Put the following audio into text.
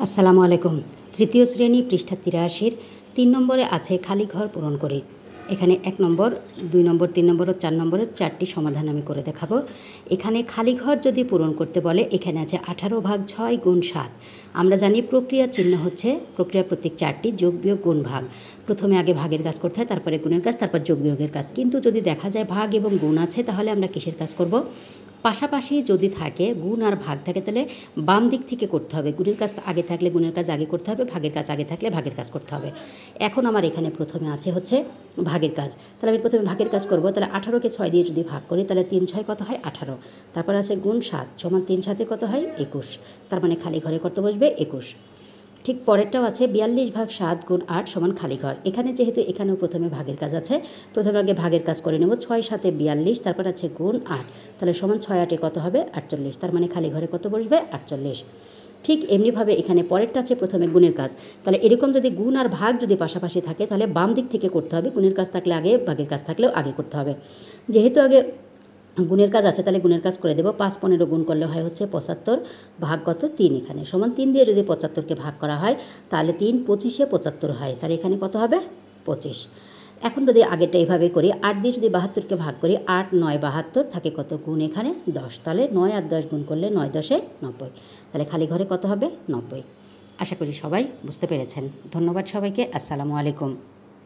আসসালামু আলাইকুম। তৃতীয় শ্রেণী পৃষ্ঠা ৮৩ ৩ নম্বরে আছে খালি ঘর পূরণ করি। এখানে ১ নম্বর, ২ নম্বর, ৩ নম্বর ও ৪ নম্বরের ৪টি সমাধান আমি করে দেখাবো। এখানে খালি ঘর যদি পূরণ করতে বলে, এখানে আছে 18/6 গুণ 7। আমরা জানি প্রক্রিয়ার চিহ্ন হচ্ছে প্রক্রিয়ার প্রতীক ৪টি, যোগ বিয়োগ গুণ ভাগ। প্রথমে আগে ভাগের কাজ করতে হয়, তারপরে গুণের কাজ, তারপর যোগ বিয়োগের কাজ। কিন্তু যদি দেখা যায় ভাগ এবং গুণ আছে, তাহলে আমরা কিসের কাজ করব? পাশাপাশি যদি থাকে, গুণ আর ভাগ থাকে, তাহলে বাম দিক থেকে করতে হবে। গুণের কাজ আগে থাকলে গুণের কাজ আগে করতে হবে, ভাগের কাজ আগে থাকলে ভাগের কাজ করতে হবে। এখন আমার এখানে প্রথমে আছে হচ্ছে ভাগের কাজ। তাহলে আমি প্রথমে ভাগের কাজ করব। তাহলে 18কে 6 দিয়ে যদি ভাগ করি, তাহলে 3 6 কত হয়? 18। তারপর আছে গুণ 7 সমান 3 7 কত হয়? 21। তার মানে খালি ঘরে কত বসবে? 21। ঠিক পরেরটাও আছে 42/7 গুণ 8 সমান খালি ঘর। এখানে যেহেতু এখানেও প্রথমে ভাগের কাজ আছে, প্রথমে আগে ভাগের কাজ করে নেব। 6 7 42, তারপর আছে গুণ 8, তাহলে সমান 6 8 কত হবে? 48। তার মানে খালি ঘরে কত বসবে? 48। ঠিক এমনিভাবে এখানে পরেরটা আছে প্রথমে গুণের কাজ। তাহলে এরকম যদি গুণ আর ভাগ যদি পাশাপাশি থাকে, তাহলে বাম দিক থেকে করতে হবে। গুণের কাজ থাকলে আগে, ভাগের কাজ থাকলেও আগে করতে হবে। যেহেতু আগে গুণের কাজ আছে, তাহলে গুণের কাজ করে দেবো। 5 15 গুণ করলে হয় হচ্ছে 75, ভাগ কত? 3। এখানে সমান 3 দিয়ে যদি 75কে ভাগ করা হয়, তাহলে 3 25-এ 75 হয়। তাহলে এখানে কত হবে? 25। এখন যদি আগেরটা এভাবে করি, 8 দিয়ে যদি 72কে ভাগ করি, 8 9 72, থাকে কত? গুণ এখানে 10। তাহলে 9 আর 10 গুণ করলে 9 10-এ 90। তাহলে খালি ঘরে কত হবে? 90। আশা করি সবাই বুঝতে পেরেছেন। ধন্যবাদ সবাইকে। আসসালামু আলাইকুম।